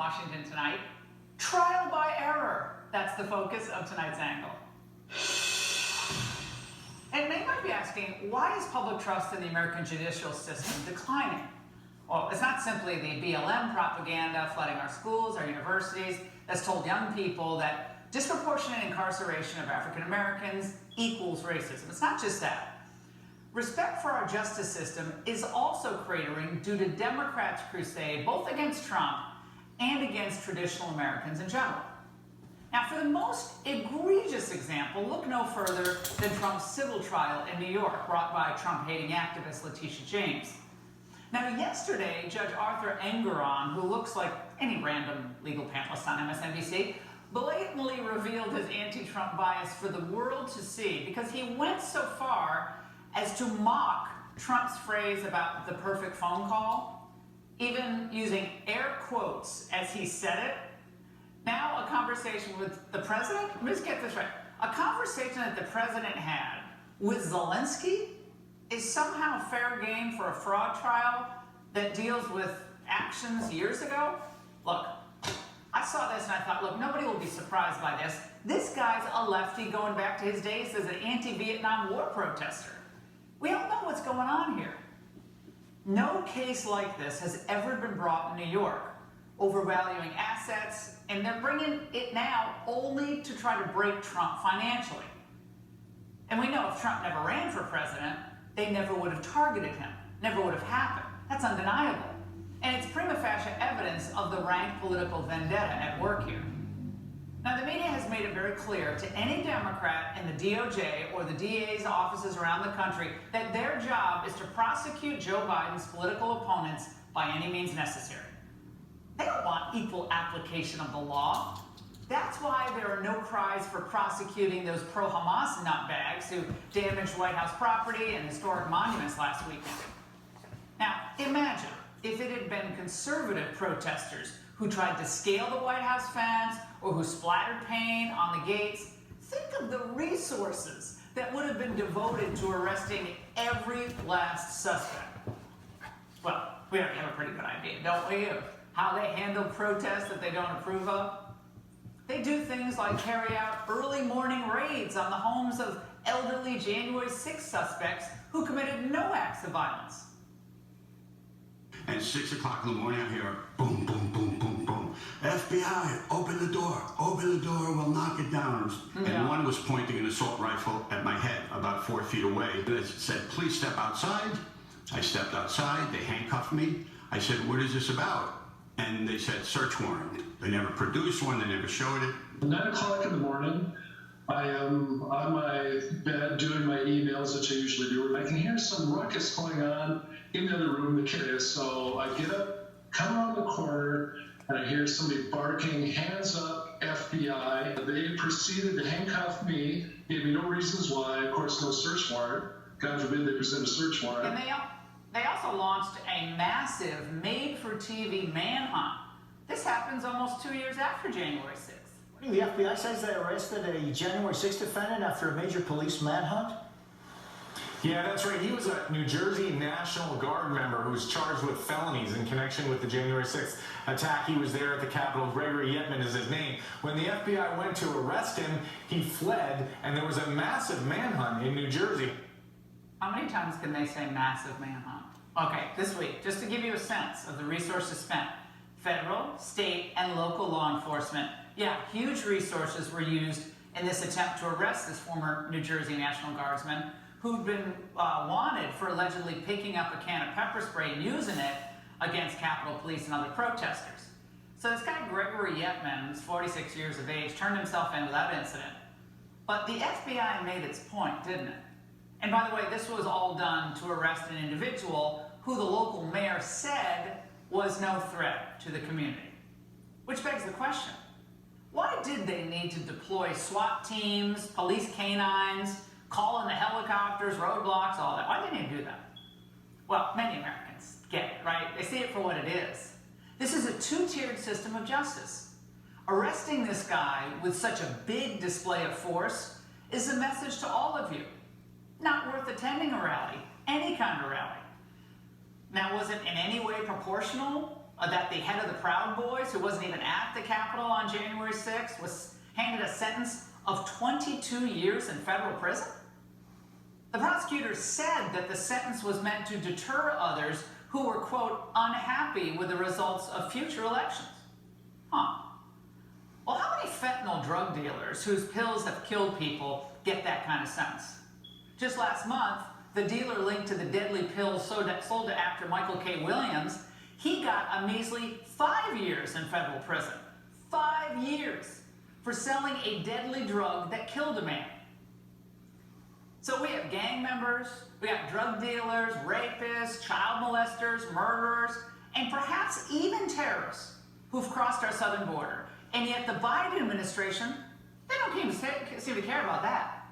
Washington tonight. Trial by error. That's the focus of tonight's angle. And they might be asking, why is public trust in the American judicial system declining? Well, it's not simply the BLM propaganda flooding our schools, our universities, that's told young people that disproportionate incarceration of African Americans equals racism. It's not just that. Respect for our justice system is also cratering due to Democrats' crusade both against Trump and against traditional Americans in general. Now, for the most egregious example, look no further than Trump's civil trial in New York, brought by Trump-hating activist Letitia James. Now, yesterday, Judge Arthur Engoron, who looks like any random legal panelist on MSNBC, blatantly revealed his anti-Trump bias for the world to see because he went so far as to mock Trump's phrase about the perfect phone call, even using air quotes as he said it. Now, a conversation with the president, let's get this right, a conversation that the president had with Zelensky is somehow fair game for a fraud trial that deals with actions years ago? Look, I saw this and I thought, look, nobody will be surprised by this. This guy's a lefty going back to his days as an anti-Vietnam War protester. We all know what's going on here. No case like this has ever been brought in New York, overvaluing assets, and they're bringing it now only to try to break Trump financially. And we know if Trump never ran for president, they never would have targeted him, never would have happened. That's undeniable. And it's prima facie evidence of the rank political vendetta at work here. Now, the media has made it very clear to any Democrat in the DOJ or the DA's offices around the country that their job is to prosecute Joe Biden's political opponents by any means necessary. They don't want equal application of the law. That's why there are no cries for prosecuting those pro-Hamas nutbags who damaged White House property and historic monuments last weekend. Now, imagine if it had been conservative protesters who tried to scale the White House fence or who splattered paint on the gates. Think of the resources that would have been devoted to arresting every last suspect. Well, we already have a pretty good idea, don't we, of how they handle protests that they don't approve of? They do things like carry out early morning raids on the homes of elderly January 6th suspects who committed no acts of violence. At 6 o'clock in the morning, I hear boom, boom, boom, boom, boom. FBI, open the door, we'll knock it down. Yeah. And one was pointing an assault rifle at my head about 4 feet away. It said, please step outside. I stepped outside, they handcuffed me. I said, what is this about? And they said, search warrant. They never produced one, they never showed it. 9 o'clock in the morning, I am on my bed doing my emails, which I usually do, and I can hear some ruckus going on in the other room the kid is. So I get up, come around the corner, and I hear somebody barking, hands up, FBI. They proceeded to handcuff me, gave me no reasons why, of course, no search warrant. God forbid they present a search warrant. And they also launched a massive made-for-TV manhunt. This happens almost 2 years after January 6th. The FBI says they arrested a January 6th defendant after a major police manhunt? Yeah, that's right. He was a New Jersey National Guard member who was charged with felonies in connection with the January 6th attack. He was there at the Capitol. Gregory Yetman is his name. When the FBI went to arrest him, he fled, and there was a massive manhunt in New Jersey. How many times can they say massive manhunt? Okay, this week, just to give you a sense of the resources spent, federal, state, and local law enforcement, yeah, huge resources were used in this attempt to arrest this former New Jersey National Guardsman who'd been wanted for allegedly picking up a can of pepper spray and using it against Capitol Police and other protesters. So this guy, Gregory Yetman, who's 46 years of age, turned himself into that incident. But the FBI made its point, didn't it? And by the way, this was all done to arrest an individual who the local mayor said was no threat to the community. Which begs the question, why did they need to deploy SWAT teams, police canines, call in the helicopters, roadblocks, all that? Why didn't they do that? Well, many Americans get it, right? They see it for what it is. This is a two-tiered system of justice. Arresting this guy with such a big display of force is a message to all of you. Not worth attending a rally, any kind of rally. Now, was it in any way proportional that the head of the Proud Boys, who wasn't even at the Capitol on January 6th, was handed a sentence of 22 years in federal prison? The prosecutors said that the sentence was meant to deter others who were, quote, unhappy with the results of future elections. Huh. Well, how many fentanyl drug dealers whose pills have killed people get that kind of sentence? Just last month, the dealer linked to the deadly pills sold to actor Michael K. Williams, he got a measly 5 years in federal prison. 5 years for selling a deadly drug that killed a man. So we have gang members, we got drug dealers, rapists, child molesters, murderers, and perhaps even terrorists who've crossed our southern border. And yet the Biden administration, they don't seem to care about that.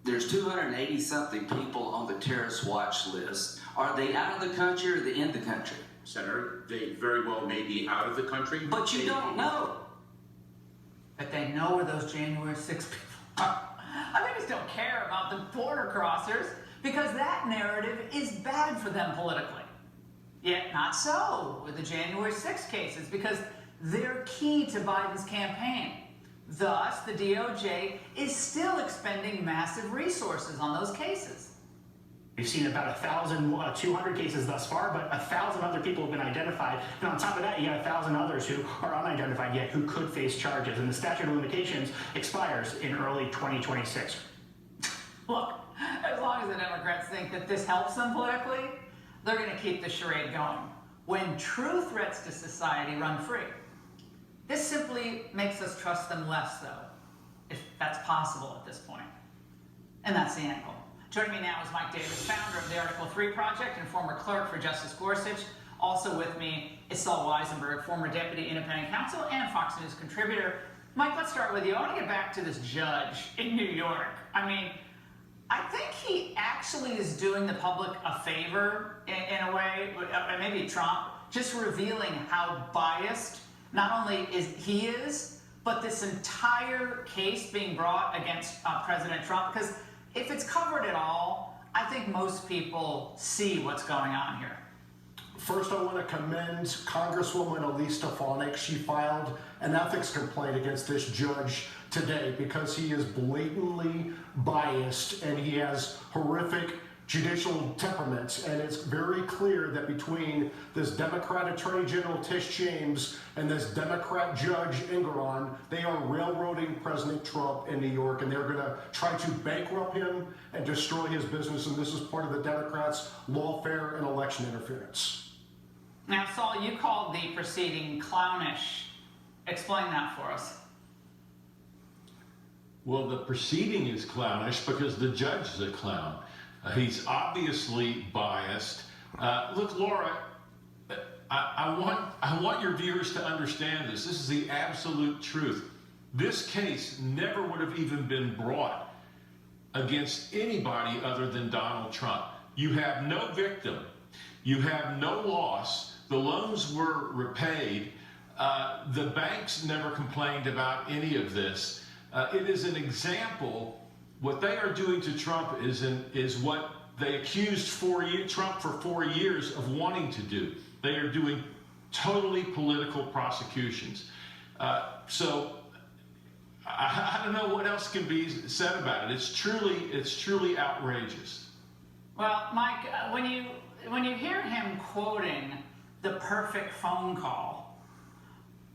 There's 280-something people on the terrorist watch list. Are they out of the country or are they in the country? Senator, they very well may be out of the country. But you don't know. But they know where those January 6 people are. They just don't care about the border crossers because that narrative is bad for them politically. Yet not so with the January 6 cases because they're key to Biden's campaign. Thus, the DOJ is still expending massive resources on those cases. We've seen about 1,200 cases thus far, but 1,000 other people have been identified. And on top of that, you got 1,000 others who are unidentified yet who could face charges. And the statute of limitations expires in early 2026. Look, as long as the Democrats think that this helps them politically, they're going to keep the charade going. When true threats to society run free. This simply makes us trust them less, though, if that's possible at this point. And that's the angle. Joining me now is Mike Davis, founder of the Article 3 Project and former clerk for Justice Gorsuch. Also with me is Saul Weisenberg, former deputy independent counsel and Fox News contributor. Mike, let's start with you. I want to get back to this judge in New York. I mean, I think he actually is doing the public a favor in a way, maybe Trump, just revealing how biased not only he is, but this entire case being brought against President Trump. Because if it's covered at all, I think most people see what's going on here. First, I want to commend Congresswoman Elise Stefanik. She filed an ethics complaint against this judge today because he is blatantly biased and he has horrific judicial temperaments. And it's very clear that between this Democrat Attorney General Tish James and this Democrat Judge Engoron, they are railroading President Trump in New York, and they're going to try to bankrupt him and destroy his business. And this is part of the Democrats' lawfare and election interference. Now, Saul, you called the proceeding clownish. Explain that for us. Well, the proceeding is clownish because the judge is a clown. He's obviously biased. Look, Laura, I want your viewers to understand this. This is the absolute truth. This case never would have even been brought against anybody other than Donald Trump. You have no victim. You have no loss. The loans were repaid. The banks never complained about any of this. It is an example. What they are doing to Trump is what they accused Trump for 4 years of wanting to do. They are doing totally political prosecutions. So I don't know what else can be said about it. It's truly outrageous. Well, Mike, when you hear him quoting the perfect phone call,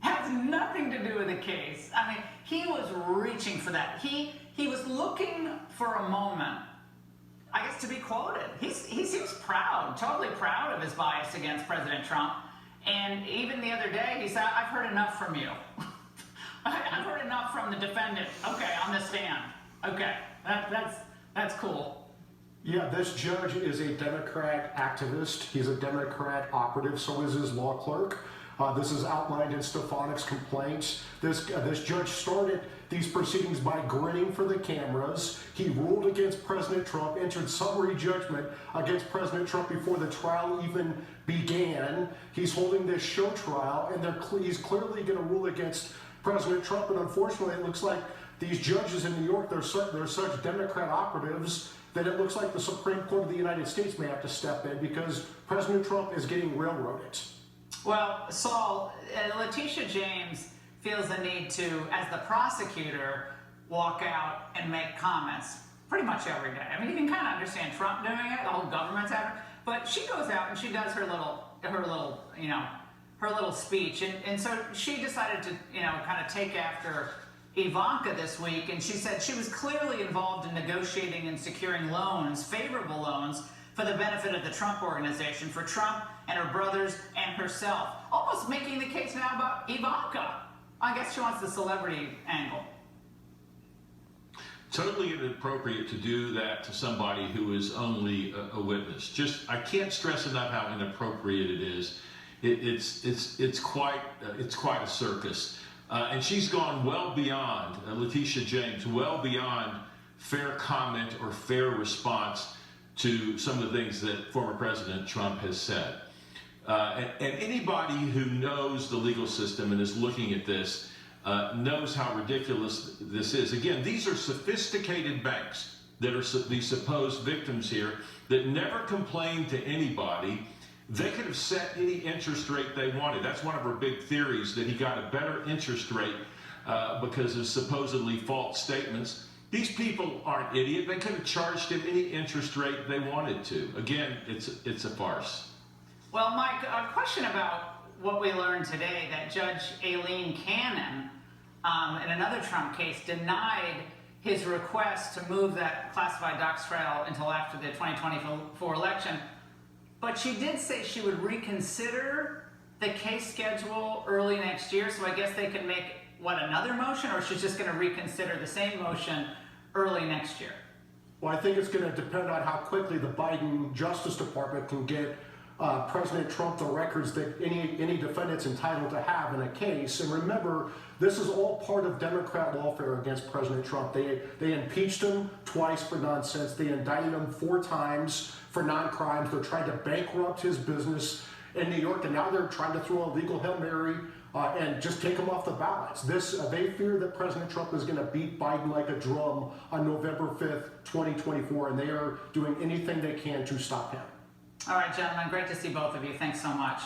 has nothing to do with the case. I mean, he was reaching for that. He was looking for a moment, I guess, to be quoted. He seems proud, totally proud of his bias against President Trump. And even the other day, he said, I've heard enough from you. I've heard enough from the defendant. Okay, on the stand. Okay, that's cool. Yeah, this judge is a Democrat activist. He's a Democrat operative, so is his law clerk. This is outlined in Stefanik's complaints. This judge started these proceedings by grinning for the cameras. He ruled against President Trump, entered summary judgment against President Trump before the trial even began. He's holding this show trial, and he's clearly going to rule against President Trump. And unfortunately, it looks like these judges in New York, they're such Democrat operatives that it looks like the Supreme Court of the United States may have to step in because President Trump is getting railroaded. Well, Saul, Letitia James feels the need to, as the prosecutor, walk out and make comments pretty much every day. I mean, you can kind of understand Trump doing it, the whole government's after, but she goes out and she does her little speech, and so she decided to, kind of take after Ivanka this week, and she said she was clearly involved in negotiating and securing loans, favorable loans, for the benefit of the Trump Organization, for Trump and her brothers and herself. Almost making the case now about Ivanka. I guess she wants the celebrity angle. Totally inappropriate to do that to somebody who is only a witness. Just, I can't stress enough how inappropriate it is. It's quite a circus. And she's gone well beyond, Letitia James, well beyond fair comment or fair response to some of the things that former President Trump has said. And anybody who knows the legal system and is looking at this knows how ridiculous this is. Again, these are sophisticated banks that are the supposed victims here that never complained to anybody. They could have set any interest rate they wanted. That's one of her big theories, that he got a better interest rate because of supposedly false statements. These people aren't idiots. They could have charged him any interest rate they wanted to. Again, it's a farce. Well, Mike, a question about what we learned today, that Judge Aileen Cannon, in another Trump case, denied his request to move that classified docs trial until after the 2024 election. But she did say she would reconsider the case schedule early next year, so I guess they could make, another motion, or she's just going to reconsider the same motion early next year? Well, I think it's going to depend on how quickly the Biden Justice Department can get President Trump the records that any defendant's entitled to have in a case. And remember, this is all part of Democrat lawfare against President Trump. They impeached him twice for nonsense. They indicted him 4 times for non-crimes. They're trying to bankrupt his business in New York, and now they're trying to throw a legal Hail Mary and just take him off the ballots. They fear that President Trump is going to beat Biden like a drum on November 5th, 2024, and they are doing anything they can to stop him. All right, gentlemen, great to see both of you. Thanks so much.